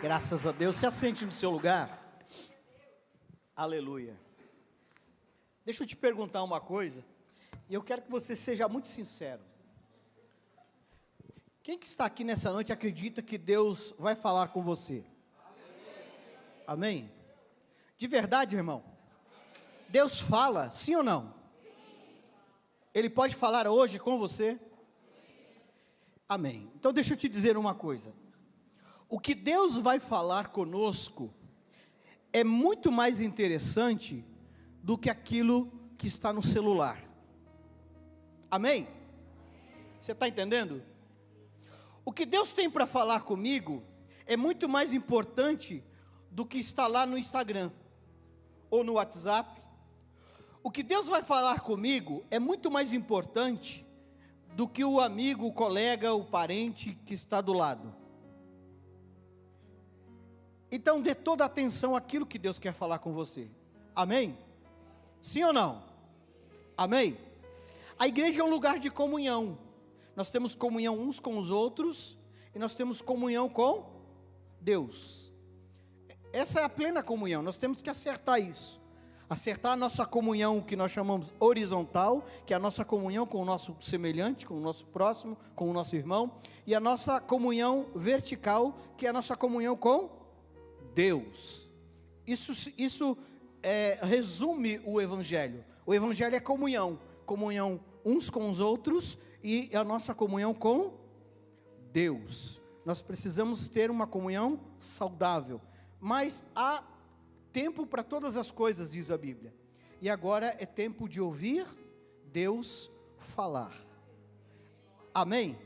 Graças a Deus. Se assente no seu lugar. Aleluia. Deixa eu te perguntar uma coisa, e eu quero que você seja muito sincero. Quem que está aqui nessa noite acredita que Deus vai falar com você? Amém? De verdade, irmão? Deus fala, sim ou não? Ele pode falar hoje com você? Amém. Então deixa eu te dizer uma coisa. O que Deus vai falar conosco é muito mais interessante do que aquilo que está no celular. Amém? Você está entendendo? O que Deus tem para falar comigo é muito mais importante do que está lá no Instagram ou no WhatsApp. O que Deus vai falar comigo é muito mais importante do que o amigo, o colega, o parente que está do lado. Então dê toda a atenção àquilo que Deus quer falar com você. Amém? Sim ou não? Amém? A igreja é um lugar de comunhão. Nós temos comunhão uns com os outros e nós temos comunhão com Deus. Essa é a plena comunhão. Nós temos que acertar isso. Acertar a nossa comunhão, que nós chamamos horizontal, que é a nossa comunhão com o nosso semelhante, com o nosso próximo, com o nosso irmão, e a nossa comunhão vertical, que é a nossa comunhão com Deus. Isso resume o Evangelho. O Evangelho é comunhão uns com os outros e a nossa comunhão com Deus. Nós precisamos ter uma comunhão saudável, mas há tempo para todas as coisas, diz a Bíblia. E agora é tempo de ouvir Deus falar. Amém?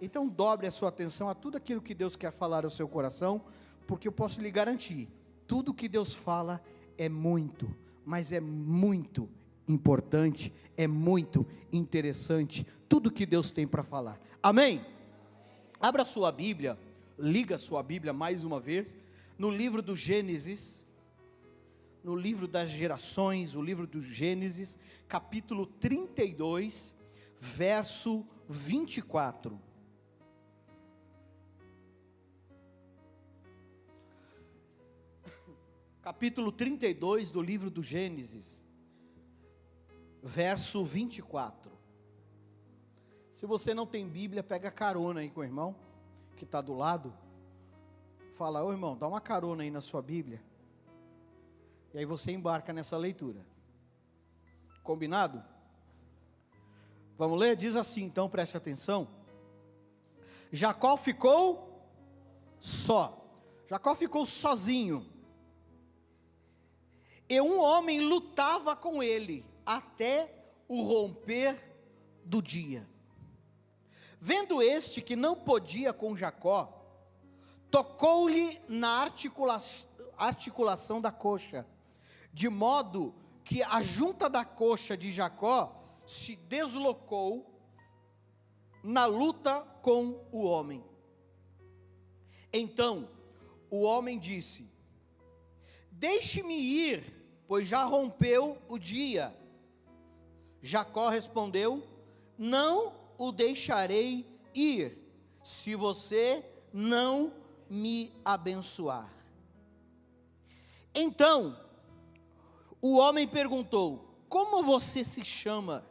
Então dobre a sua atenção a tudo aquilo que Deus quer falar ao seu coração, porque eu posso lhe garantir, tudo que Deus fala é muito, mas é muito importante, é muito interessante, tudo que Deus tem para falar. Amém? Abra sua Bíblia, liga sua Bíblia mais uma vez, no livro do Gênesis, no livro das gerações, o livro do Gênesis, capítulo 32, verso 24. Capítulo 32 do livro do Gênesis, verso 24. Se você não tem Bíblia, pega carona aí com o irmão, que está do lado. Fala, ô irmão, dá uma carona aí na sua Bíblia. E aí você embarca nessa leitura. Combinado? Vamos ler? Diz assim, então, preste atenção. Jacó ficou só. Jacó ficou sozinho. E um homem lutava com ele até o romper do dia. Vendo este que não podia com Jacó, tocou-lhe na articulação da coxa, de modo que a junta da coxa de Jacó se deslocou na luta com o homem. Então o homem disse: deixe-me ir, pois já rompeu o dia. Jacó respondeu: não o deixarei ir, se você não me abençoar. Então o homem perguntou: como você se chama?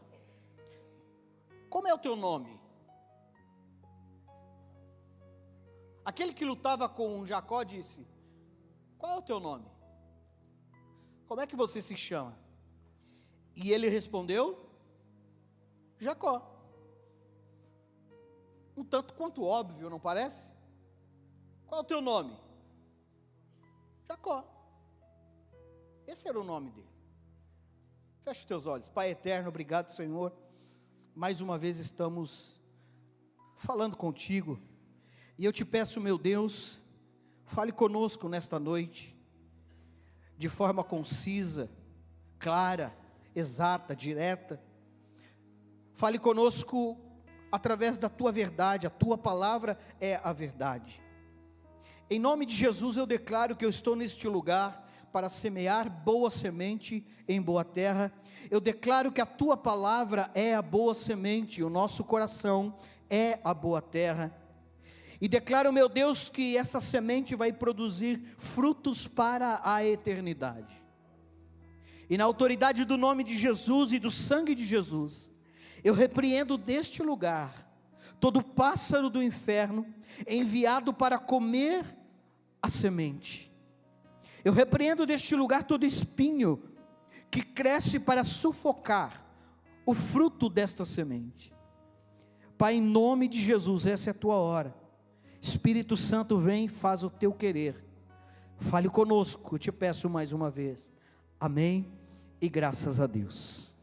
Como é o teu nome? Aquele que lutava com Jacó disse: qual é o teu nome? Como é que você se chama? E ele respondeu: Jacó. Um tanto quanto óbvio, não parece? Qual é o teu nome? Jacó. Esse era o nome dele. Feche os teus olhos. Pai eterno, obrigado, Senhor. Mais uma vez estamos falando contigo. E eu te peço, meu Deus, fale conosco nesta noite, de forma concisa, clara, exata, direta. Fale conosco através da tua verdade. A tua palavra é a verdade. Em nome de Jesus eu declaro que eu estou neste lugar para semear boa semente em boa terra. Eu declaro que a tua palavra é a boa semente, o nosso coração é a boa terra. E declaro, meu Deus, que essa semente vai produzir frutos para a eternidade. E na autoridade do nome de Jesus e do sangue de Jesus, eu repreendo deste lugar todo pássaro do inferno enviado para comer a semente. Eu repreendo deste lugar todo espinho que cresce para sufocar o fruto desta semente. Pai, em nome de Jesus, essa é a tua hora. Espírito Santo, vem e faz o teu querer. Fale conosco, eu te peço mais uma vez. Amém e graças a Deus.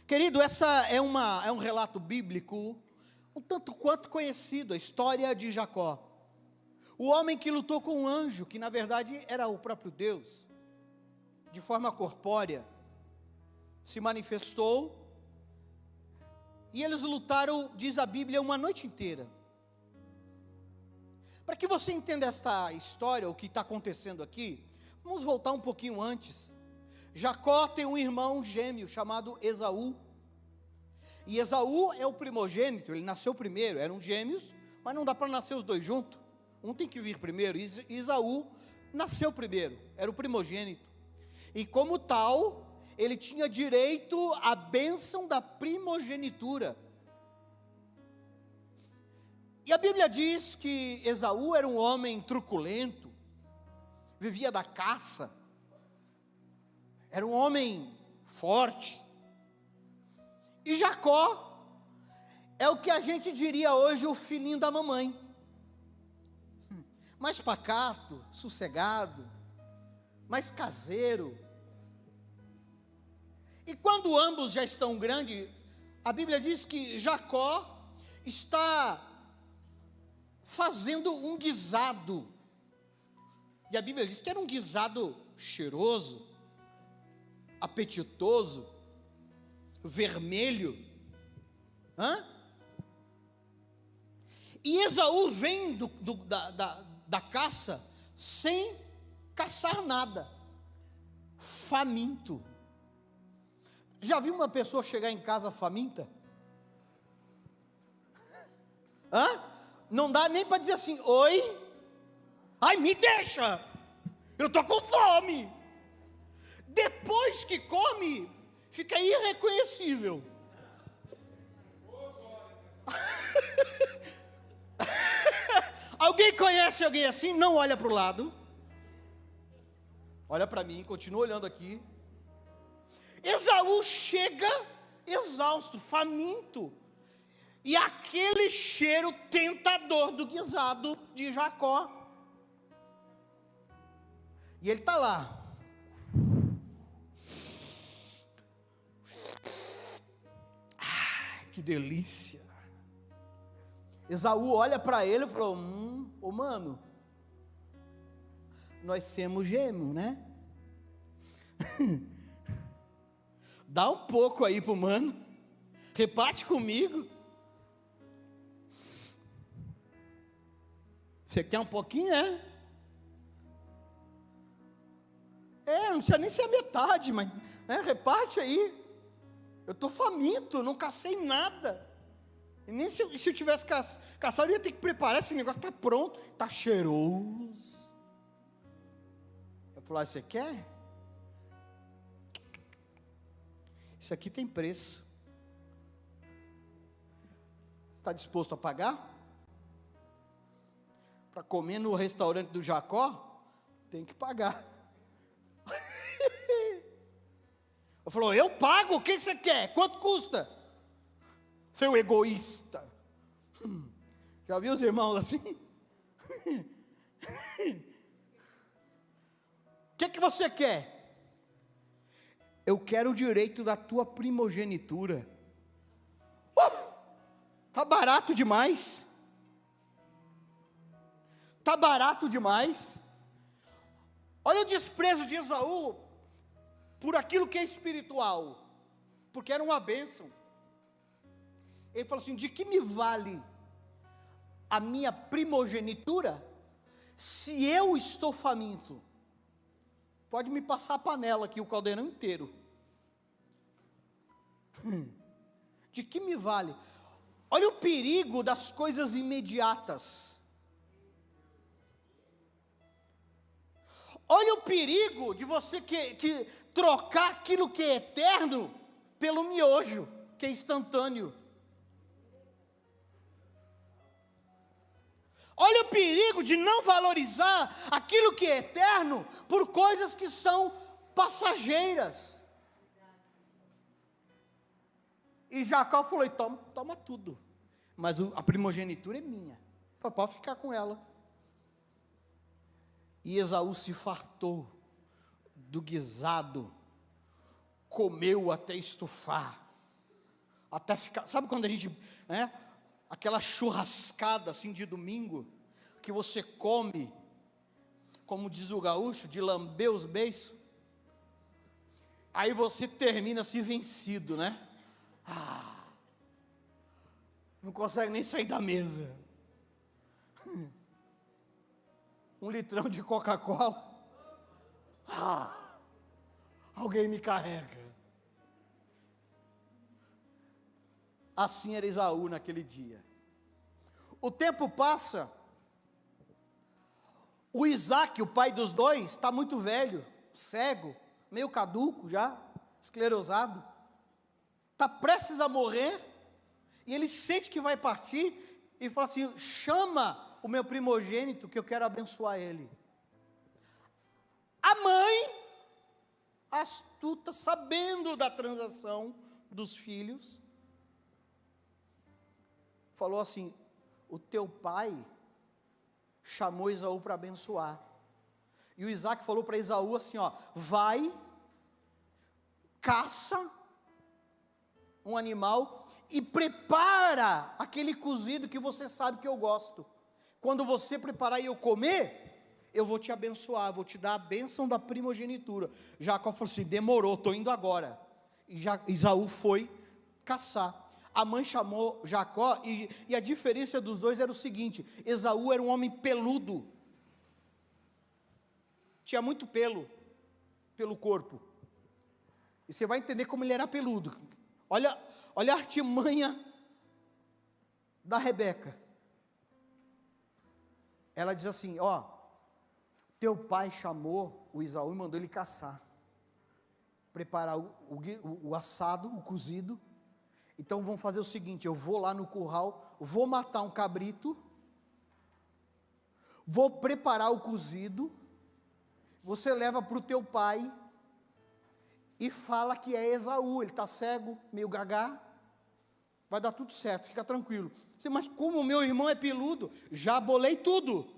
Querido, essa é um relato bíblico um tanto quanto conhecido, a história de Jacó. O homem que lutou com um anjo, que na verdade era o próprio Deus, de forma corpórea, se manifestou, e eles lutaram, diz a Bíblia, uma noite inteira. Para que você entenda esta história, o que está acontecendo aqui, vamos voltar um pouquinho antes. Jacó tem um irmão gêmeo chamado Esaú, e Esaú é o primogênito, ele nasceu primeiro, eram gêmeos, mas não dá para nascer os dois juntos, um tem que vir primeiro. Esaú nasceu primeiro, era o primogênito, e como tal, ele tinha direito à bênção da primogenitura. E a Bíblia diz que Esaú era um homem truculento, vivia da caça, era um homem forte. E Jacó é o que a gente diria hoje o filhinho da mamãe, mais pacato, sossegado, mais caseiro. E quando ambos já estão grandes, a Bíblia diz que Jacó está fazendo um guisado, e a Bíblia diz que era um guisado cheiroso, apetitoso, vermelho. E Esaú vem da caça sem caçar nada, faminto. Já viu uma pessoa chegar em casa faminta? Não dá nem para dizer assim, oi, ai me deixa, eu estou com fome. Depois que come, fica irreconhecível. Alguém conhece alguém assim? Não olha para o lado, olha para mim, continua olhando aqui. Esaú chega exausto, faminto, e aquele cheiro tentador do guisado de Jacó, e ele está lá, que delícia. Esaú olha para ele e falou, ô mano, nós somos gêmeos, né? Dá um pouco aí pro mano, reparte comigo. Você quer um pouquinho, não precisa nem ser a metade, mas reparte aí. Eu estou faminto, não cacei nada. E nem se eu tivesse caçado, eu ia ter que preparar esse negócio, está pronto, está cheiroso. Eu falei, você quer? Isso aqui tem preço. Está disposto a pagar? Para comer no restaurante do Jacó, tem que pagar. Eu falou, eu pago, o que você quer? Quanto custa? Seu egoísta. Já viu os irmãos assim? O que você quer? Eu quero o direito da tua primogenitura. Tá barato demais. Tá barato demais. Olha o desprezo de Esaú por aquilo que é espiritual, porque era uma bênção. Ele falou assim, de que me vale a minha primogenitura, se eu estou faminto? Pode me passar a panela aqui, o caldeirão inteiro. De que me vale? Olha o perigo das coisas imediatas. Olha o perigo de você que trocar aquilo que é eterno pelo miojo, que é instantâneo. Olha o perigo de não valorizar aquilo que é eterno por coisas que são passageiras. E Jacó falou: toma tudo, mas a primogenitura é minha, pode ficar com ela. E Esaú se fartou do guisado, comeu até estufar, até ficar, sabe quando a gente, aquela churrascada assim de domingo, que você come, como diz o gaúcho, de lamber os beiços, aí você termina assim vencido, né? Não consegue nem sair da mesa. 1 litrão de Coca-Cola, alguém me carrega. Assim era Esaú naquele dia. O tempo passa, o Isaac, o pai dos dois, está muito velho, cego, meio caduco já, esclerosado, está prestes a morrer, e ele sente que vai partir, e fala assim: chama o meu primogênito, que eu quero abençoar ele. A mãe, astuta, sabendo da transação dos filhos, falou assim: o teu pai chamou Esaú para abençoar. E o Isaac falou para Esaú assim: vai, caça um animal e prepara aquele cozido que você sabe que eu gosto. Quando você preparar e eu comer, eu vou te abençoar, vou te dar a bênção da primogenitura. Jacó falou assim: demorou, estou indo agora. E Esaú foi caçar. A mãe chamou Jacó, e a diferença dos dois era o seguinte: Esaú era um homem peludo, tinha muito pelo corpo, e você vai entender como ele era peludo. Olha a artimanha da Rebeca. Ela diz assim: teu pai chamou o Esaú e mandou ele caçar, preparar o assado, o cozido. Então vamos fazer o seguinte: eu vou lá no curral, vou matar um cabrito, vou preparar o cozido, você leva para o teu pai e fala que é Esaú, ele está cego, meio gagá, vai dar tudo certo, fica tranquilo. Mas como o meu irmão é peludo, já bolei tudo,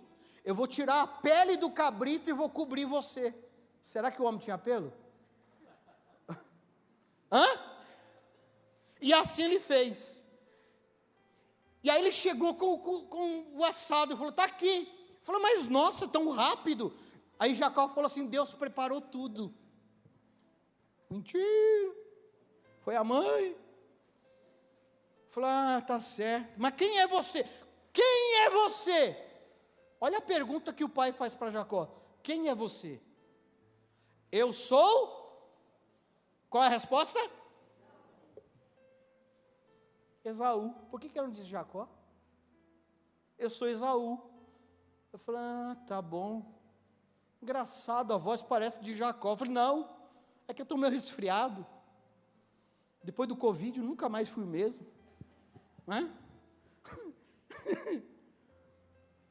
eu vou tirar a pele do cabrito e vou cobrir você. Será que o homem tinha pelo? E assim ele fez. E aí ele chegou com o assado e falou: está aqui. Falou: mas nossa, tão rápido. Aí Jacó falou assim: Deus preparou tudo. Mentira, foi a mãe. Falou: tá certo. Mas quem é você? Quem é você? Olha a pergunta que o pai faz para Jacó: quem é você? Eu sou? Qual é a resposta? Esaú. Por que ela não disse Jacó? Eu sou Esaú. Eu falei: tá bom. Engraçado, a voz parece de Jacó. Eu falei: não, é que eu estou meio resfriado. Depois do Covid, eu nunca mais fui o mesmo. Não é?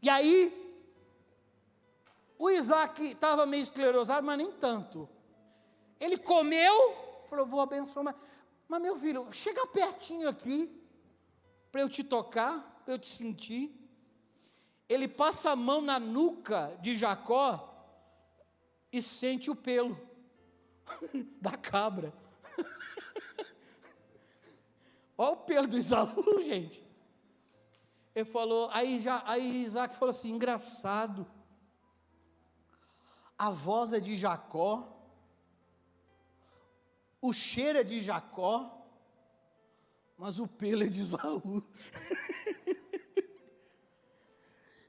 E aí, o Isaac estava meio esclerosado, mas nem tanto. Ele comeu, falou: vou abençoar. Mas meu filho, chega pertinho aqui, para eu te tocar, para eu te sentir. Ele passa a mão na nuca de Jacó e sente o pelo da cabra. Olha o pelo do Esaú, gente. Ele falou, aí Isaac falou assim: engraçado, a voz é de Jacó, o cheiro é de Jacó, mas o pelo é de Esaú.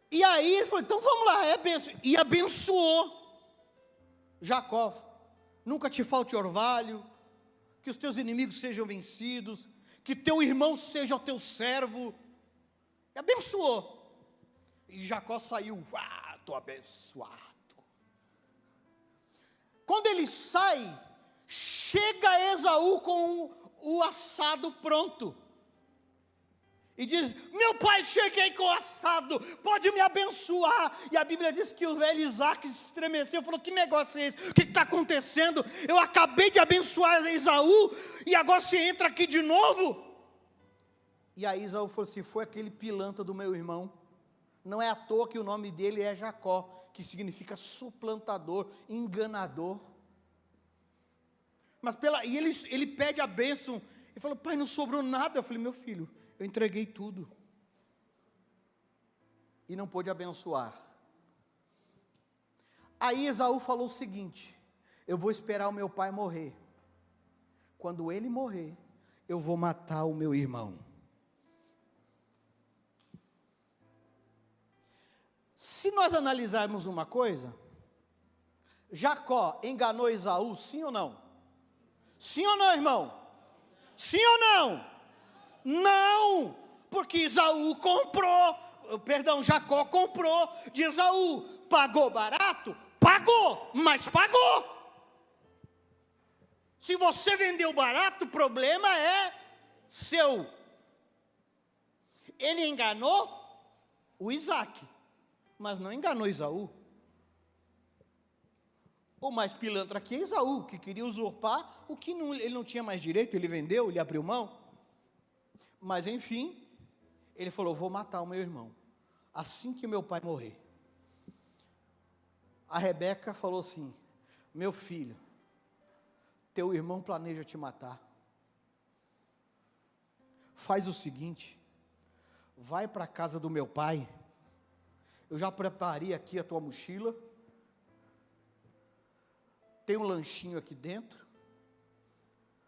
E aí ele falou: então vamos lá, e abençoou Jacó. Nunca te falte orvalho, que os teus inimigos sejam vencidos, que teu irmão seja o teu servo. E abençoou. E Jacó saiu, estou abençoado. Quando ele sai, chega Esaú com o assado pronto. E diz, meu pai, cheguei com o assado, pode me abençoar. E a Bíblia diz que o velho Isaac se estremeceu, falou, que negócio é esse? O que está acontecendo? Eu acabei de abençoar Esaú, e agora você entra aqui de novo? E aí Esaú falou assim, foi aquele pilantra do meu irmão. Não é à toa que o nome dele é Jacó, que significa suplantador, enganador. Mas ele pede a bênção, ele falou, pai, não sobrou nada. Eu falei, meu filho, eu entreguei tudo. E não pôde abençoar. Aí Esaú falou o seguinte, eu vou esperar o meu pai morrer. Quando ele morrer, eu vou matar o meu irmão. Se nós analisarmos uma coisa, Jacó enganou Esaú, sim ou não? Sim ou não, irmão? Sim ou não? Não, porque Jacó comprou de Esaú. Pagou barato? Pagou, mas pagou. Se você vendeu barato, o problema é seu. Ele enganou o Isaac, mas não enganou Esaú. O mais pilantra aqui é Esaú, que queria usurpar o que ele não tinha mais direito, ele vendeu, ele abriu mão. Mas enfim, ele falou, vou matar o meu irmão, assim que meu pai morrer. A Rebeca falou assim, meu filho, teu irmão planeja te matar. Faz o seguinte, vai para a casa do meu pai, eu já preparei aqui a tua mochila, tem um lanchinho aqui dentro,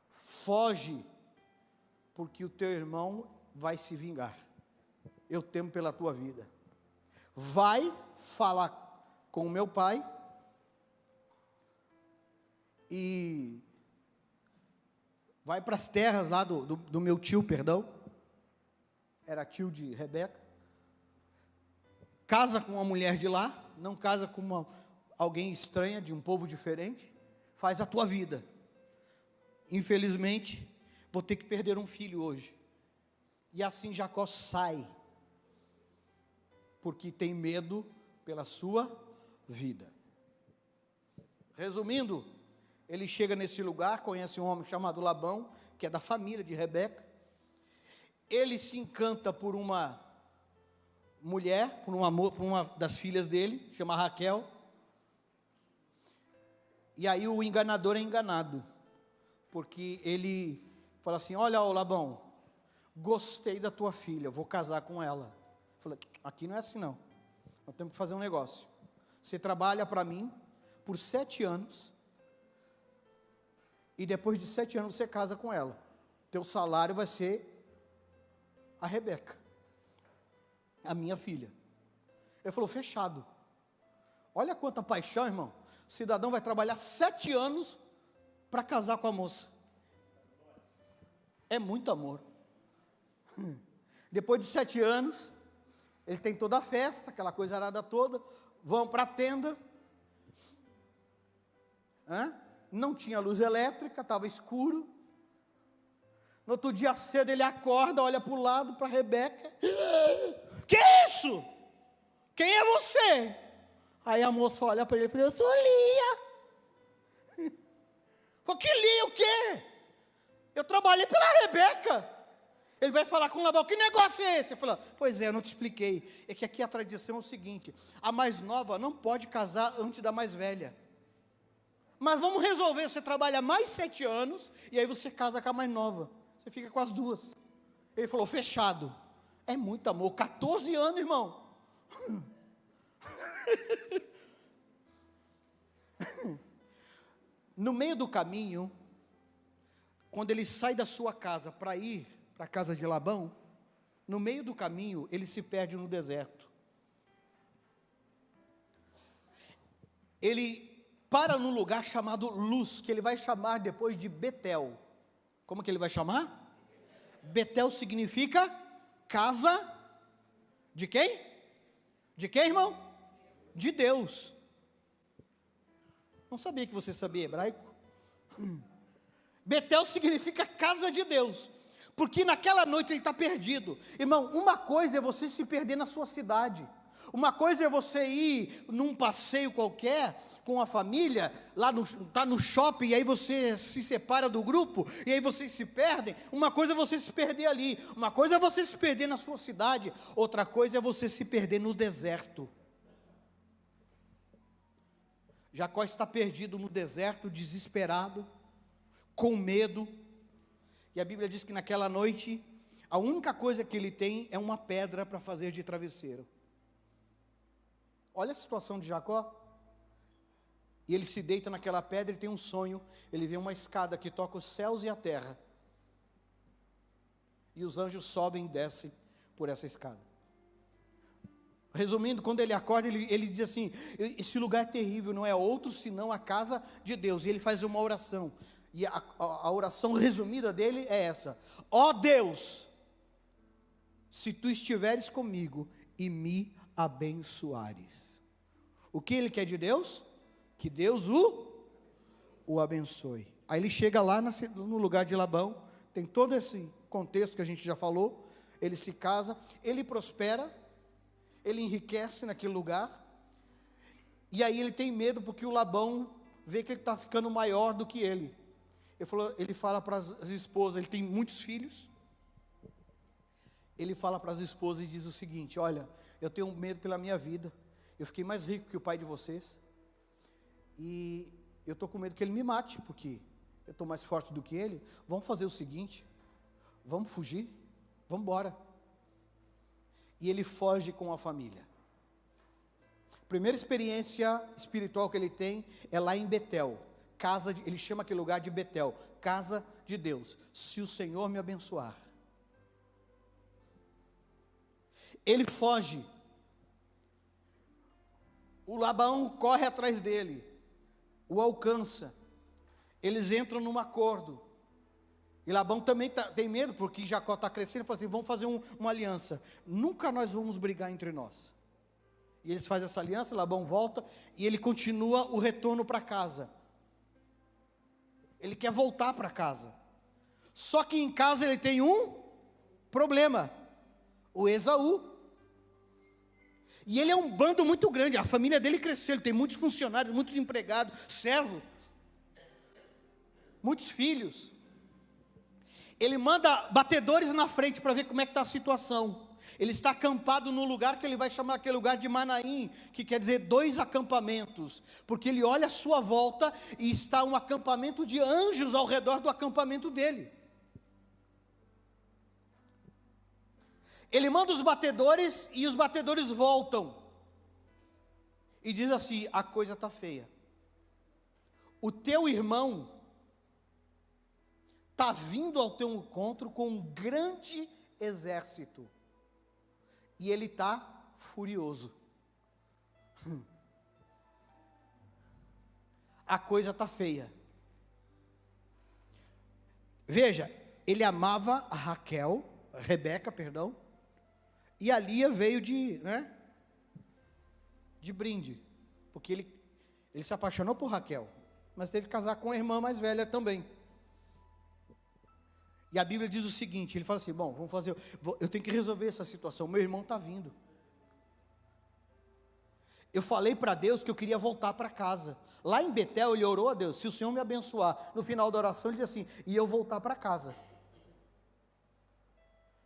foge, porque o teu irmão vai se vingar, eu temo pela tua vida. Vai falar com o meu pai, e vai para as terras lá do meu tio, era tio de Rebeca, casa com uma mulher de lá, não casa com alguém estranha, de um povo diferente, faz a tua vida. Infelizmente, vou ter que perder um filho hoje. E assim Jacó sai, porque tem medo pela sua vida. Resumindo, ele chega nesse lugar, conhece um homem chamado Labão, que é da família de Rebeca. Ele se encanta por uma mulher, por uma das filhas dele, chama Raquel. E aí o enganador é enganado, porque ele fala assim, olha, Labão, gostei da tua filha, vou casar com ela. Eu falei, aqui não é assim não, nós temos que fazer um negócio. Você trabalha para mim por 7 anos, e depois de 7 anos você casa com ela. Teu salário vai ser a Rebeca, a minha filha. Ele falou, fechado. Olha quanta paixão, irmão. O cidadão vai trabalhar 7 anos para casar com a moça. É muito amor. Depois de 7 anos, ele tem toda a festa, aquela coisa arada toda, vão para a tenda. Não tinha luz elétrica, estava escuro. No outro dia cedo ele acorda, olha para o lado, para Rebeca. Que é isso? Quem é você? Aí a moça olha para ele e fala, eu sou Lia. Falou, que Lia o quê? Eu trabalhei pela Rebeca. Ele vai falar com Labão, que negócio é esse? Ele fala, pois é, eu não te expliquei. É que aqui a tradição é o seguinte, a mais nova não pode casar antes da mais velha. Mas vamos resolver, você trabalha mais 7 anos, e aí você casa com a mais nova. Você fica com as duas. Ele falou, fechado. É muito amor, 14 anos, irmão. No meio do caminho, quando ele sai da sua casa para ir para a casa de Labão, no meio do caminho, ele se perde no deserto. Ele para num lugar chamado Luz, que ele vai chamar depois de Betel. Como que ele vai chamar? Betel significa casa de quem? De quem, irmão? De Deus. Não sabia que você sabia hebraico? Betel significa casa de Deus, porque naquela noite ele está perdido. Irmão, uma coisa é você se perder na sua cidade, uma coisa é você ir num passeio qualquer com a família, tá no shopping, e aí você se separa do grupo, e aí vocês se perdem. Uma coisa é você se perder ali, uma coisa é você se perder na sua cidade, outra coisa é você se perder no deserto. Jacó está perdido no deserto, desesperado, com medo, e a Bíblia diz que naquela noite, a única coisa que ele tem é uma pedra para fazer de travesseiro. Olha a situação de Jacó, e ele se deita naquela pedra e tem um sonho, ele vê uma escada que toca os céus e a terra, e os anjos sobem e descem por essa escada. Resumindo, quando ele acorda, ele diz assim: esse lugar é terrível, não é outro senão a casa de Deus, e ele faz uma oração, e a oração resumida dele é essa: ó Deus, se tu estiveres comigo e me abençoares. O que ele quer de Deus? Que Deus o abençoe. Aí ele chega lá no lugar de Labão, tem todo esse contexto que a gente já falou, ele se casa, ele prospera, ele enriquece naquele lugar, e aí ele tem medo porque o Labão vê que ele está ficando maior do que ele. Ele fala para as esposas, ele tem muitos filhos, ele fala para as esposas e diz o seguinte: olha, eu tenho medo pela minha vida, eu fiquei mais rico que o pai de vocês, e eu estou com medo que ele me mate, porque eu estou mais forte do que ele. Vamos fazer o seguinte, vamos fugir, vamos embora. E ele foge com a família. Primeira experiência espiritual que ele tem é lá em Betel, ele chama aquele lugar de Betel, casa de Deus. Se o Senhor me abençoar. Ele foge, o Labão corre atrás dele, o alcança, eles entram num acordo, e Labão também tem medo, porque Jacó está crescendo, ele fala assim: vamos fazer uma aliança, nunca nós vamos brigar entre nós. E eles fazem essa aliança, Labão volta, e ele continua o retorno para casa, ele quer voltar para casa, só que em casa ele tem um problema, o Esaú, e ele é um bando muito grande, a família dele cresceu, ele tem muitos funcionários, muitos empregados, servos, muitos filhos. Ele manda batedores na frente para ver como é que está a situação. Ele está acampado no lugar que ele vai chamar aquele lugar de Manaim, que quer dizer 2 acampamentos, porque ele olha à sua volta e está um acampamento de anjos ao redor do acampamento dele. Ele manda os batedores e os batedores voltam e diz assim: a coisa está feia, o teu irmão está vindo ao teu encontro com um grande exército, e ele está furioso, a coisa está feia. Veja, ele amava a Rebeca, perdão, e a Lia veio de brinde, porque ele se apaixonou por Raquel, mas teve que casar com a irmã mais velha também. E a Bíblia diz o seguinte, ele fala assim: bom, eu tenho que resolver essa situação, meu irmão está vindo. Eu falei para Deus que eu queria voltar para casa. Lá em Betel ele orou a Deus: se o Senhor me abençoar. No final da oração ele diz assim: e eu voltar para casa.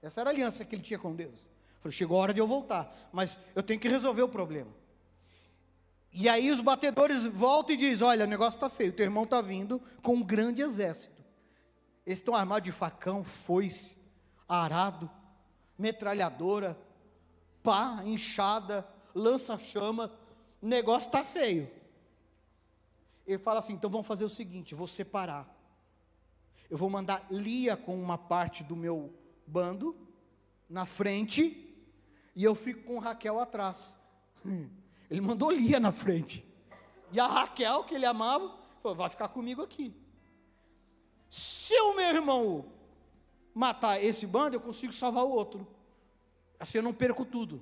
Essa era a aliança que ele tinha com Deus. Falei: chegou a hora de eu voltar, mas eu tenho que resolver o problema. E aí os batedores voltam e dizem: olha, o negócio está feio, teu irmão está vindo com um grande exército. Eles estão armados de facão, foice, arado, metralhadora, pá, enxada, lança-chamas, o negócio está feio. Ele fala assim: então vamos fazer o seguinte, vou separar. Eu vou mandar Lia com uma parte do meu bando na frente, e eu fico com Raquel atrás. Ele mandou Lia na frente, e a Raquel, que ele amava, falou: vai ficar comigo aqui. Se o meu irmão matar esse bando, eu consigo salvar o outro. Assim eu não perco tudo.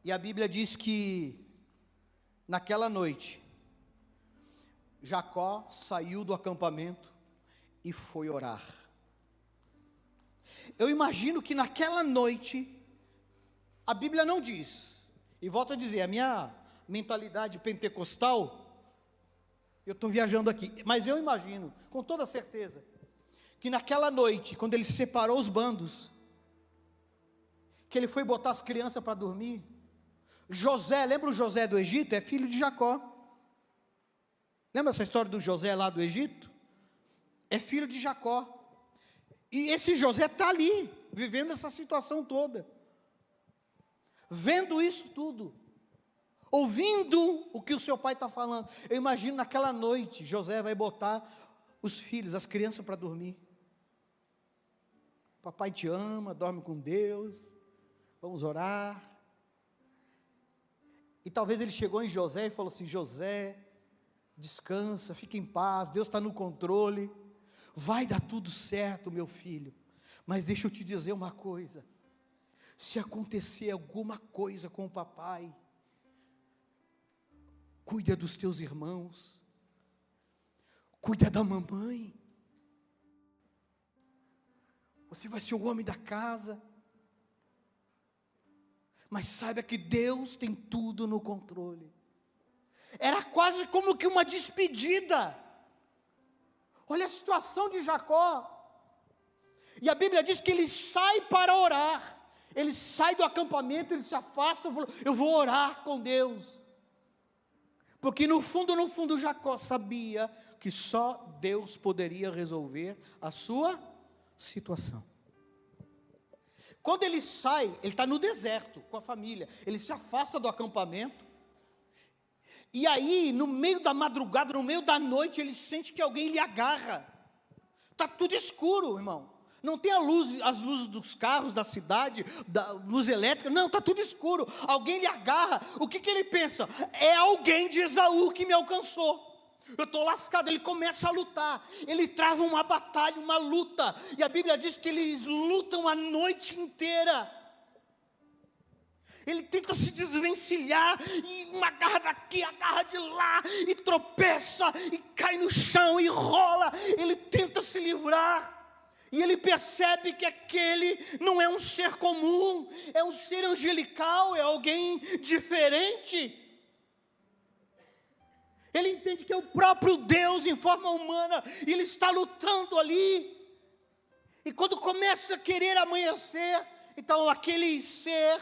E a Bíblia diz que naquela noite, Jacó saiu do acampamento e foi orar. Eu imagino que naquela noite, a Bíblia não diz, e volto a dizer, a minha mentalidade pentecostal, eu estou viajando aqui, mas eu imagino, com toda certeza, que naquela noite, quando ele separou os bandos, que ele foi botar as crianças para dormir, José, lembra o José do Egito? É filho de Jacó. Lembra essa história do José lá do Egito? É filho de Jacó. E esse José está ali, vivendo essa situação toda, vendo isso tudo, ouvindo o que o seu pai está falando. Eu imagino naquela noite, José vai botar os filhos, as crianças para dormir. Papai te ama, dorme com Deus, vamos orar. E talvez ele chegou em José e falou assim: José, descansa, fica em paz, Deus está no controle, vai dar tudo certo, meu filho, mas deixa eu te dizer uma coisa, se acontecer alguma coisa com o papai, cuida dos teus irmãos, cuida da mamãe, você vai ser o homem da casa, mas saiba que Deus tem tudo no controle. Era quase como que uma despedida. Olha a situação de Jacó. E a Bíblia diz que ele sai para orar. Ele sai do acampamento, ele se afasta e falou: eu vou orar com Deus. Porque no fundo, Jacó sabia que só Deus poderia resolver a sua situação. Quando ele sai, ele está no deserto com a família, ele se afasta do acampamento, e aí no meio da madrugada, no meio da noite, ele sente que alguém lhe agarra. Está tudo escuro, irmão, não tem as luzes dos carros da cidade, da luz elétrica, não, está tudo escuro, alguém lhe agarra. O que ele pensa? É alguém de Esaú que me alcançou, eu estou lascado. Ele começa a lutar, ele trava uma batalha, uma luta, e a Bíblia diz que eles lutam a noite inteira. Ele tenta se desvencilhar, e uma agarra daqui, agarra de lá, e tropeça, e cai no chão, e rola. Ele tenta se livrar, e ele percebe que aquele não é um ser comum, é um ser angelical, é alguém diferente. Ele entende que é o próprio Deus em forma humana, e ele está lutando ali. E quando começa a querer amanhecer, então aquele ser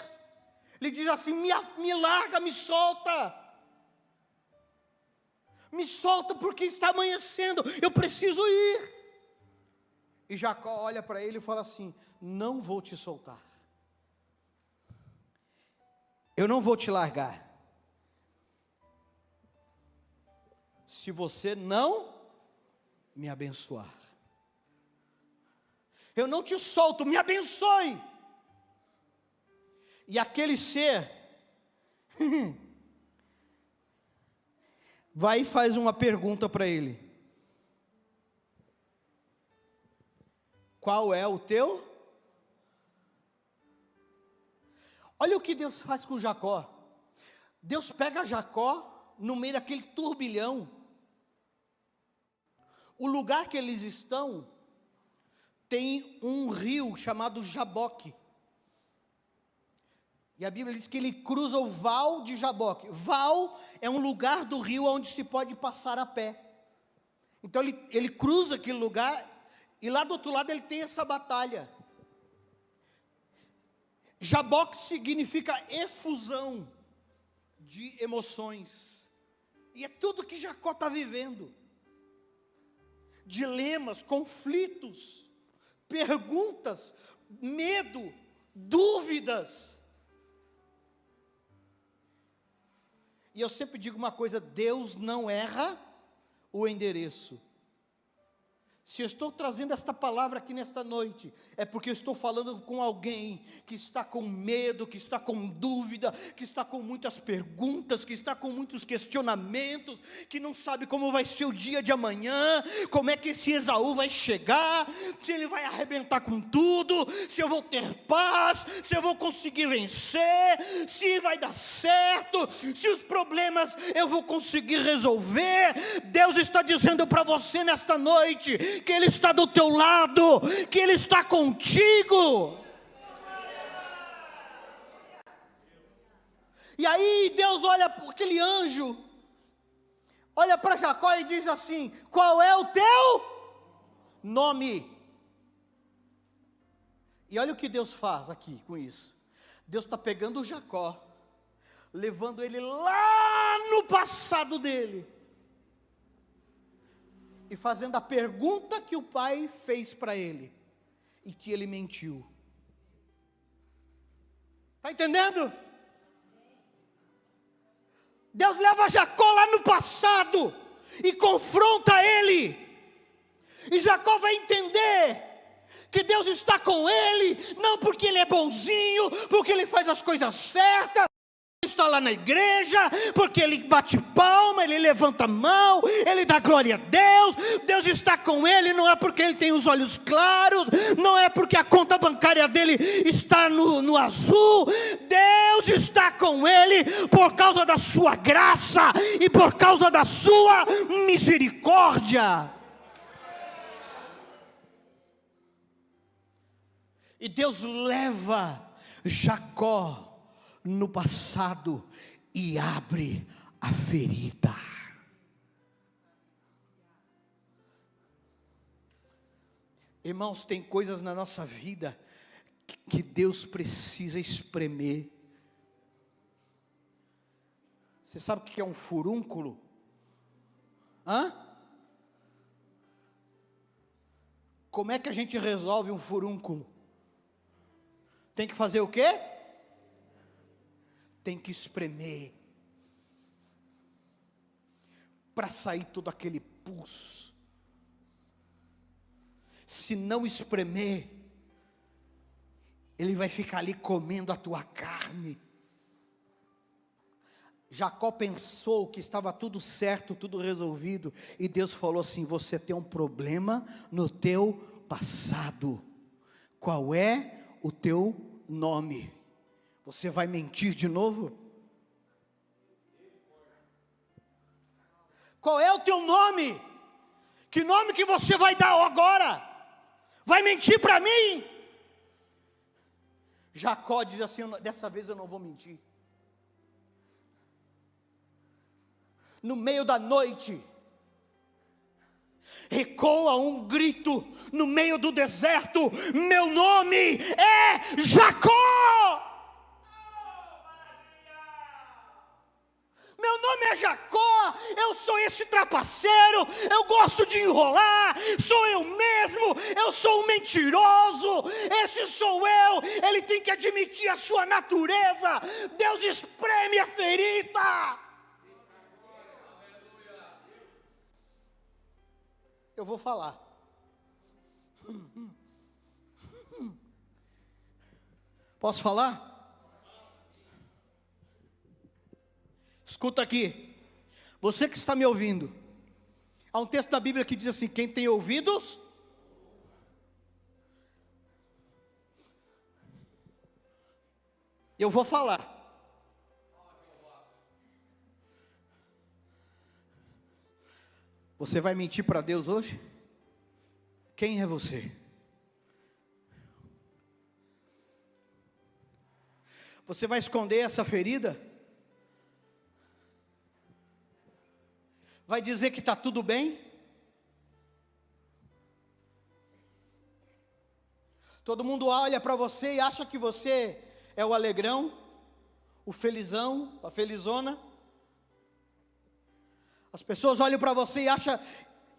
lhe diz assim: me larga, me solta porque está amanhecendo, eu preciso ir. E Jacó olha para ele e fala assim: não vou te soltar, eu não vou te largar, se você não me abençoar. Eu não te solto, me abençoe. E aquele ser vai e faz uma pergunta para ele: qual é o teu? Olha o que Deus faz com Jacó. Deus pega Jacó no meio daquele turbilhão. O lugar que eles estão tem um rio chamado Jaboque. E a Bíblia diz que ele cruza o val de Jaboque. Val é um lugar do rio onde se pode passar a pé. Então ele cruza aquele lugar, e lá do outro lado ele tem essa batalha. Jaboque significa efusão de emoções. E é tudo que Jacó está vivendo. Dilemas, conflitos, perguntas, medo, dúvidas. E eu sempre digo uma coisa: Deus não erra o endereço. Se eu estou trazendo esta palavra aqui nesta noite, é porque eu estou falando com alguém que está com medo, que está com dúvida, que está com muitas perguntas, que está com muitos questionamentos, que não sabe como vai ser o dia de amanhã, como é que esse Esaú vai chegar, se ele vai arrebentar com tudo, se eu vou ter paz, se eu vou conseguir vencer, se vai dar certo, se os problemas eu vou conseguir resolver. Deus está dizendo para você nesta noite, que Ele está do teu lado, que Ele está contigo. E aí Deus olha para aquele anjo, olha para Jacó e diz assim: qual é o teu nome? E olha o que Deus faz aqui com isso. Deus está pegando o Jacó, levando ele lá no passado dele, e fazendo a pergunta que o pai fez para ele, e que ele mentiu. Está entendendo? Deus leva Jacó lá no passado, e confronta ele, e Jacó vai entender que Deus está com ele, não porque ele é bonzinho, porque ele faz as coisas certas, está lá na igreja, porque ele bate palma, ele levanta a mão, ele dá glória a Deus. Deus está com ele, não é porque ele tem os olhos claros, não é porque a conta bancária dele está no azul. Deus está com ele por causa da sua graça e por causa da sua misericórdia. E Deus leva Jacó no passado e abre a ferida. Irmãos, tem coisas na nossa vida que Deus precisa espremer. Você sabe o que é um furúnculo? Como é que a gente resolve um furúnculo? Tem que fazer o quê? Tem que espremer, para sair todo aquele pus. Se não espremer, ele vai ficar ali comendo a tua carne. Jacó pensou que estava tudo certo, tudo resolvido, e Deus falou assim: você tem um problema no teu passado. Qual é o teu nome? Você vai mentir de novo? Qual é o teu nome? Que nome que você vai dar agora? Vai mentir para mim? Jacó diz assim: dessa vez eu não vou mentir. No meio da noite, ecoa um grito no meio do deserto: meu nome é Jacó. Meu nome é Jacó, eu sou esse trapaceiro, eu gosto de enrolar, sou eu mesmo, eu sou um mentiroso, esse sou eu. Ele tem que admitir a sua natureza. Deus espreme a ferida. Eu vou falar. Posso falar? Escuta aqui, você que está me ouvindo, há um texto da Bíblia que diz assim: quem tem ouvidos, eu vou falar. Você vai mentir para Deus hoje? Quem é você? Você vai esconder essa ferida? Vai dizer que está tudo bem? Todo mundo olha para você e acha que você é o alegrão, o felizão, a felizona. As pessoas olham para você e acham,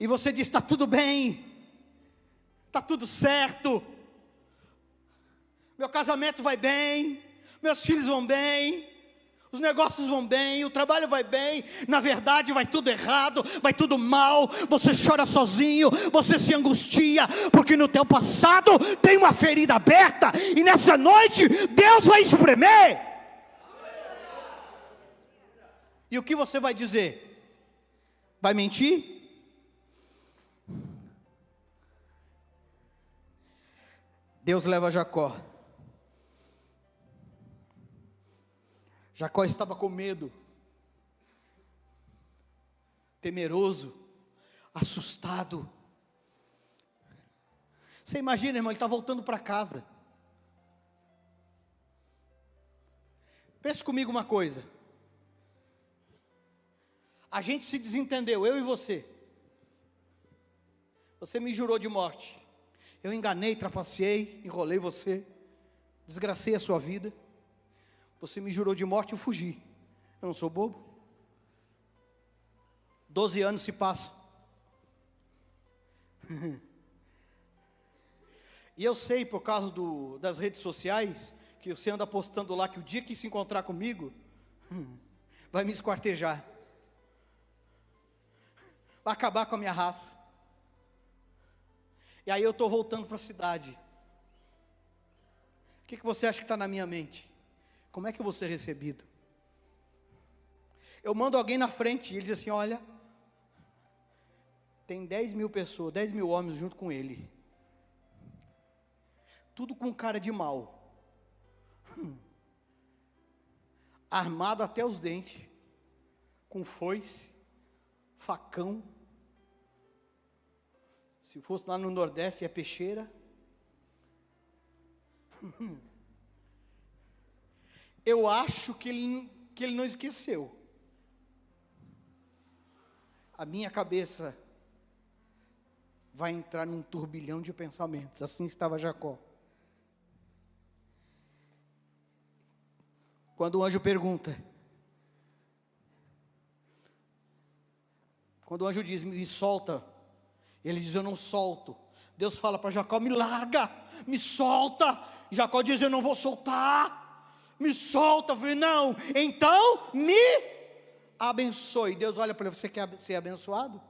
e você diz: está tudo bem, está tudo certo, meu casamento vai bem, meus filhos vão bem, Os negócios vão bem, o trabalho vai bem, na verdade vai tudo errado, vai tudo mal, você chora sozinho, você se angustia, porque no teu passado tem uma ferida aberta, e nessa noite Deus vai espremer. E o que você vai dizer? Vai mentir? Deus leva Jacó. Jacó estava com medo, temeroso, assustado. Você imagina, irmão, ele está voltando para casa. Pense comigo uma coisa. A gente se desentendeu, eu e você. Você me jurou de morte. Eu enganei, trapaceei, enrolei você, desgracei a sua vida. Você me jurou de morte e eu fugi. Eu não sou bobo. 12 anos se passam. E eu sei, por causa das redes sociais, que você anda postando lá que o dia que se encontrar comigo, vai me esquartejar. Vai acabar com a minha raça. E aí eu estou voltando para a cidade. O que você acha que está na minha mente? Como é que eu vou ser recebido? Eu mando alguém na frente e ele diz assim: olha, tem 10 mil pessoas, 10 mil homens junto com ele. Tudo com cara de mal. Armado até os dentes. Com foice, facão. Se fosse lá no Nordeste é peixeira. Eu acho que ele não esqueceu. A minha cabeça vai entrar num turbilhão de pensamentos. Assim estava Jacó. Quando o anjo pergunta, quando o anjo diz, me solta, ele diz, eu não solto. Deus fala para Jacó, me larga, me solta. Jacó diz, eu não vou soltar. Me solta. Eu falei, não, então me abençoe. Deus olha para ele, você quer ser abençoado?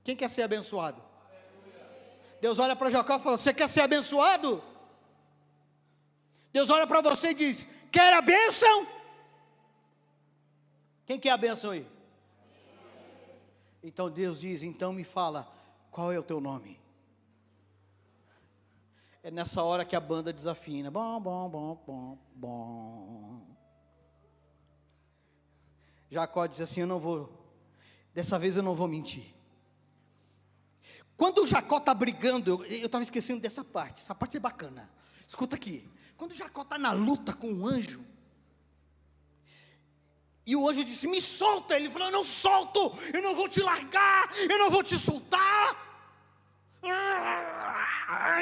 Quem quer ser abençoado? Deus olha para Jacó e fala, você quer ser abençoado? Deus olha para você e diz, quer a bênção? Quem quer a bênção aí? Então Deus diz, então me fala, qual é o teu nome? É nessa hora que a banda desafina. Bom, bom, bom, bom, bom. Jacó diz assim, dessa vez eu não vou mentir. Quando Jacó está brigando, eu estava esquecendo dessa parte, essa parte é bacana. Escuta aqui, quando Jacó está na luta com o anjo, e o anjo disse, me solta. Ele falou, eu não solto, eu não vou te largar, eu não vou te soltar.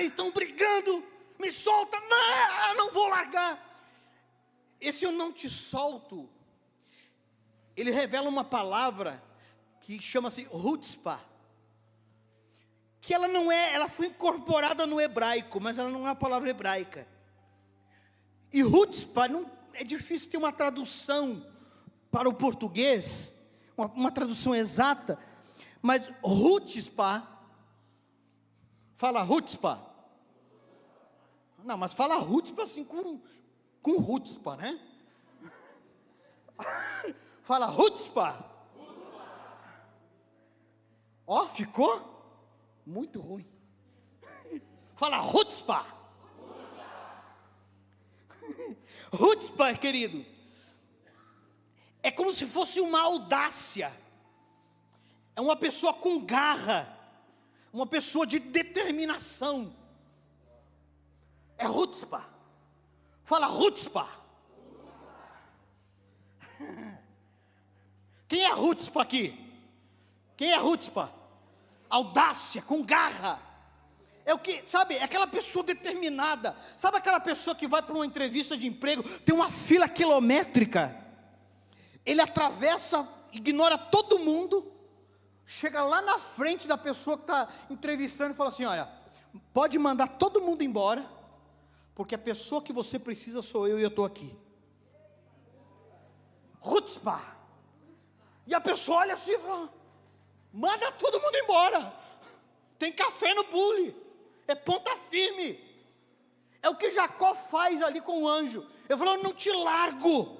Estão brigando, me solta, não vou largar. Esse eu não te solto, ele revela uma palavra que chama-se Hutzpah, que ela não é, ela foi incorporada no hebraico, mas ela não é uma palavra hebraica. E Hutzpah, é difícil ter uma tradução para o português, uma tradução exata, mas Hutzpah, fala Hutzpah. Não, mas fala Hutzpah assim com Hutzpah, né? Fala Hutzpah. Ó, ficou muito ruim. Fala Hutzpah. Hutzpah, querido, é como se fosse uma audácia. É uma pessoa com garra, uma pessoa de determinação. É Hutzpah. Fala Hutzpah. Quem é Hutzpah aqui? Quem é Hutzpah? Audácia, com garra. É o que, sabe, é aquela pessoa determinada. Sabe aquela pessoa que vai para uma entrevista de emprego, tem uma fila quilométrica. Ele atravessa, ignora todo mundo, chega lá na frente da pessoa que está entrevistando e fala assim, olha, pode mandar todo mundo embora, porque a pessoa que você precisa sou eu e eu estou aqui. Chutzpah. E a pessoa olha assim e fala: manda todo mundo embora. Tem café no bule. É ponta firme. É o que Jacó faz ali com o anjo. Ele falou: não te largo.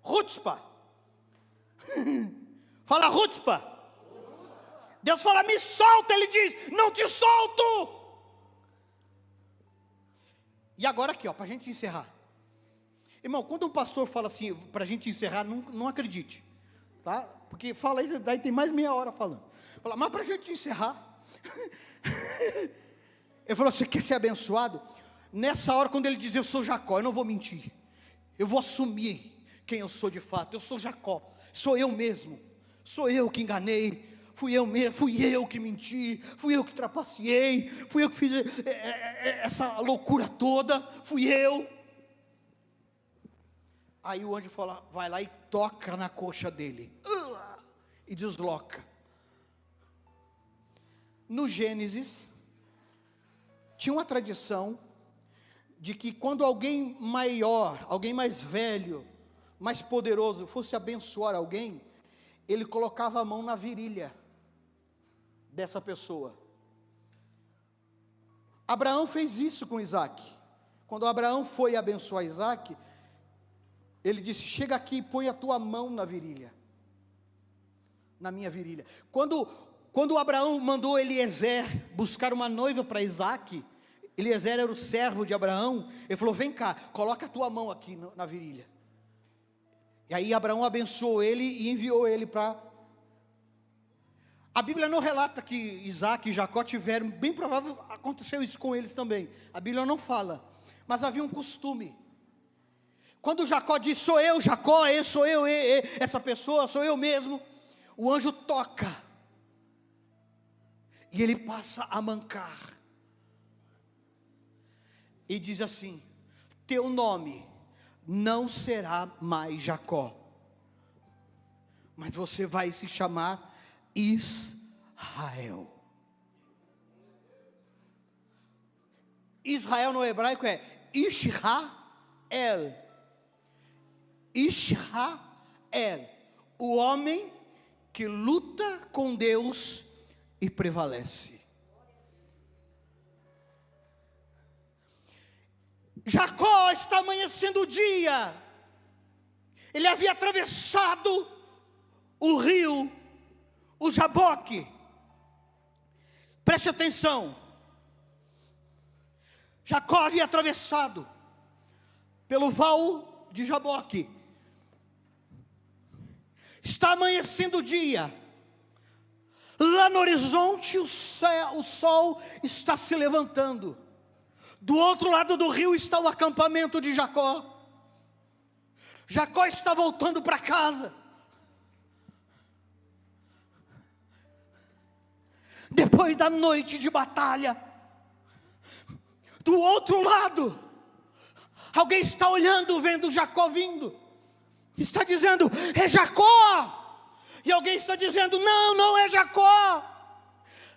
Chutzpah. Fala chutzpah. Deus fala: me solta. Ele diz: não te solto. E agora aqui, para a gente encerrar. Irmão, quando um pastor fala assim, para a gente encerrar, não acredite, tá? Porque fala isso, daí tem mais meia hora falando. Fala: mas para a gente encerrar. Ele falou: você quer ser abençoado? Nessa hora, quando ele diz: eu sou Jacó, eu não vou mentir. Eu vou assumir quem eu sou de fato. Eu sou Jacó, sou eu mesmo. Sou eu que enganei. Fui eu mesmo, fui eu que menti, fui eu que trapaceei, fui eu que fiz essa loucura toda, fui eu. Aí o anjo fala, vai lá e toca na coxa dele, e desloca. No Gênesis, tinha uma tradição, de que quando alguém maior, alguém mais velho, mais poderoso, fosse abençoar alguém, ele colocava a mão na virilha dessa pessoa. Abraão fez isso com Isaac. Quando Abraão foi abençoar Isaac, ele disse: chega aqui e põe a tua mão na virilha, na minha virilha. Quando Abraão mandou Eliezer buscar uma noiva para Isaac, Eliezer era o servo de Abraão, ele falou: vem cá, coloca a tua mão aqui na virilha. E aí Abraão abençoou ele e enviou ele para... A Bíblia não relata que Isaac e Jacó tiveram, bem provável aconteceu isso com eles também. A Bíblia não fala, mas havia um costume. Quando Jacó diz: sou eu, Jacó, sou eu, essa pessoa, sou eu mesmo, o anjo toca, e ele passa a mancar, e diz assim: teu nome não será mais Jacó, mas você vai se chamar Israel. Israel no hebraico é Israel. Israel, o homem que luta com Deus e prevalece. Jacó está amanhecendo o dia. Ele havia atravessado o rio, o Jaboque. Preste atenção. Jacó havia atravessado pelo val de Jaboque. Está amanhecendo o dia. Lá no horizonte o sol está se levantando. Do outro lado do rio está o acampamento de Jacó. Jacó está voltando para casa. Depois da noite de batalha, do outro lado, alguém está olhando, vendo Jacó vindo. Está dizendo: é Jacó. E alguém está dizendo: não, não é Jacó.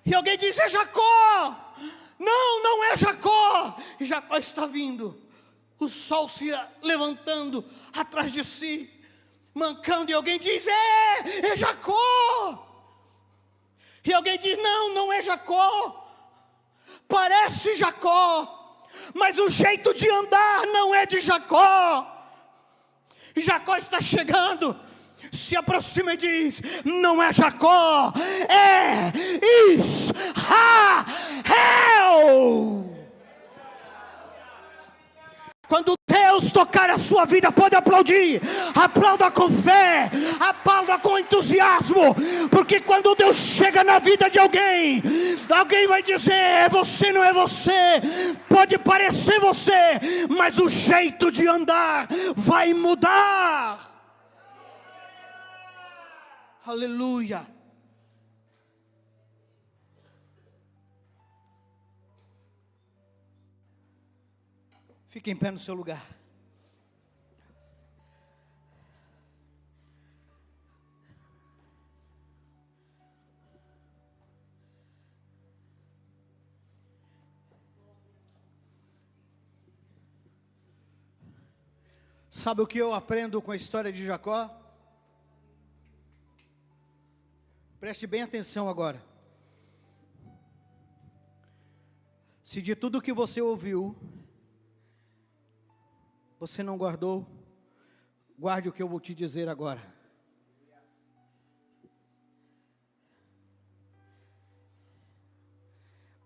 E alguém diz: é Jacó. Não, não é Jacó. E Jacó está vindo, o sol se levantando atrás de si, mancando. E alguém diz: é Jacó. E alguém diz: não, não é Jacó. Parece Jacó, mas o jeito de andar não é de Jacó. E Jacó está chegando, se aproxima e diz: não é Jacó, é Israel. Quando Deus tocar a sua vida, pode aplaudir. Aplauda com fé, aplauda com entusiasmo, porque quando Deus chega na vida de alguém, alguém vai dizer: é você, não é você. Pode parecer você, mas o jeito de andar vai mudar. Aleluia. Fique em pé no seu lugar. Sabe o que eu aprendo com a história de Jacó? Preste bem atenção agora. Se de tudo que você ouviu, você não guardou, guarde o que eu vou te dizer agora.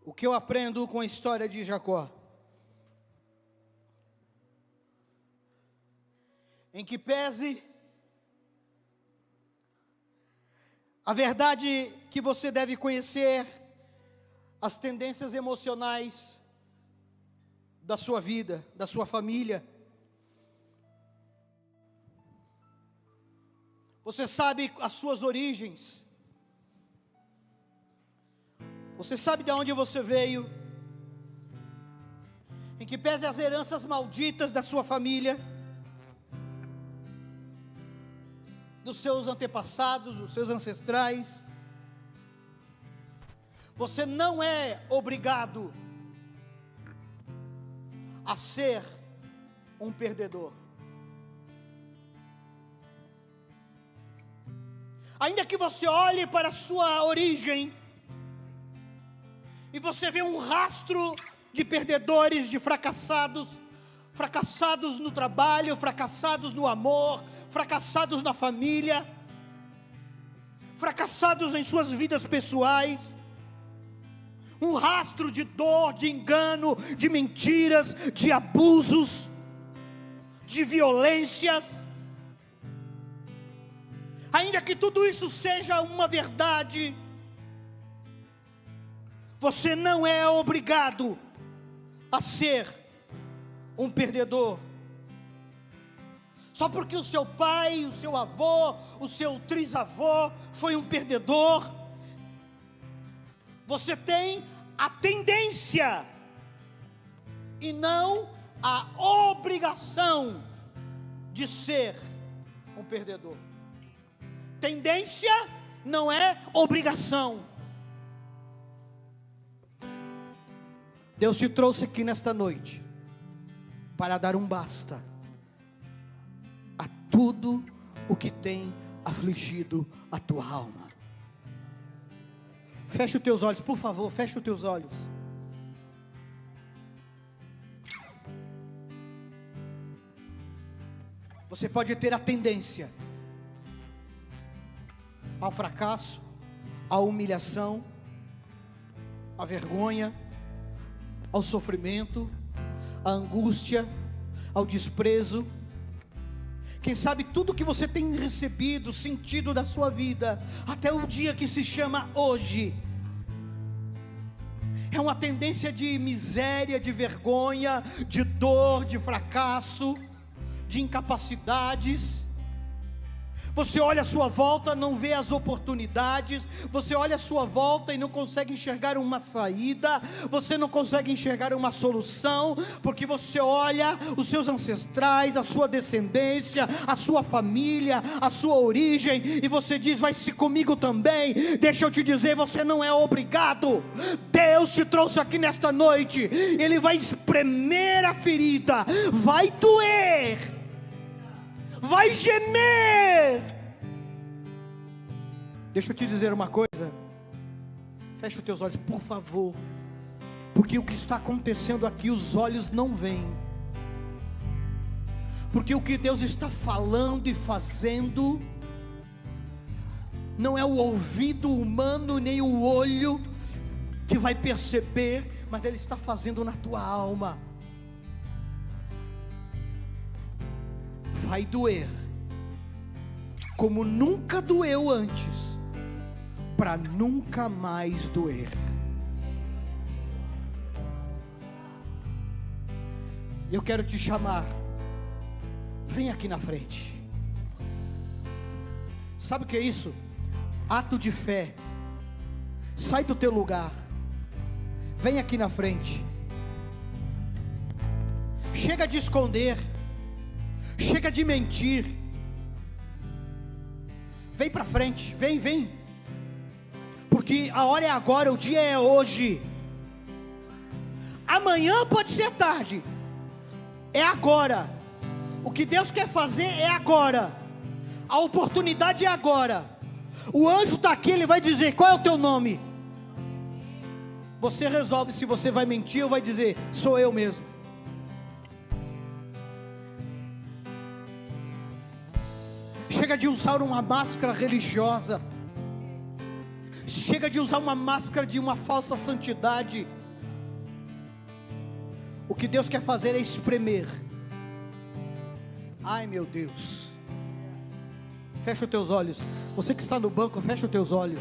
O que eu aprendo com a história de Jacó? Em que pese a verdade que você deve conhecer, as tendências emocionais da sua vida, da sua família. Você sabe as suas origens. Você sabe de onde você veio. Em que pese as heranças malditas da sua família, dos seus antepassados, dos seus ancestrais. Você não é obrigado a ser um perdedor. Ainda que você olhe para a sua origem e você vê um rastro de perdedores, de fracassados, fracassados no trabalho, fracassados no amor, fracassados na família, fracassados em suas vidas pessoais, um rastro de dor, de engano, de mentiras, de abusos, de violências. Ainda que tudo isso seja uma verdade, você não é obrigado a ser um perdedor. Só porque o seu pai, o seu avô, o seu trisavô foi um perdedor, você tem a tendência e não a obrigação de ser um perdedor. Tendência não é obrigação. Deus te trouxe aqui nesta noite para dar um basta a tudo o que tem afligido a tua alma. Feche os teus olhos, por favor, feche os teus olhos. Você pode ter a tendência ao fracasso, à humilhação, à vergonha, ao sofrimento, à angústia, ao desprezo. Quem sabe tudo que você tem recebido, sentido da sua vida, até o dia que se chama hoje, é uma tendência de miséria, de vergonha, de dor, de fracasso, de incapacidades. Você olha à sua volta, não vê as oportunidades. Você olha à sua volta e não consegue enxergar uma saída. Você não consegue enxergar uma solução, porque você olha os seus ancestrais, a sua descendência, a sua família, a sua origem, e você diz: vai ser comigo também. Deixa eu te dizer, você não é obrigado. Deus te trouxe aqui nesta noite. Ele vai espremer a ferida, vai doer, vai gemer. Deixa eu te dizer uma coisa. Fecha os teus olhos, por favor, porque o que está acontecendo aqui, os olhos não veem, porque o que Deus está falando e fazendo, não é o ouvido humano, nem o olho que vai perceber, mas Ele está fazendo na tua alma. Vai doer, como nunca doeu antes, para nunca mais doer. Eu quero te chamar, vem aqui na frente. Sabe o que é isso? Ato de fé. Sai do teu lugar, vem aqui na frente. Chega de esconder, chega de mentir. Vem para frente, vem, porque a hora é agora, o dia é hoje. Amanhã pode ser tarde, é agora. O que Deus quer fazer é agora. A oportunidade é agora. O anjo está aqui, ele vai dizer: qual é o teu nome? Você resolve se você vai mentir ou vai dizer: sou eu mesmo. Chega de usar uma máscara religiosa. Chega de usar uma máscara de uma falsa santidade. O que Deus quer fazer é espremer. Ai, meu Deus. Fecha os teus olhos. Você que está no banco, fecha os teus olhos.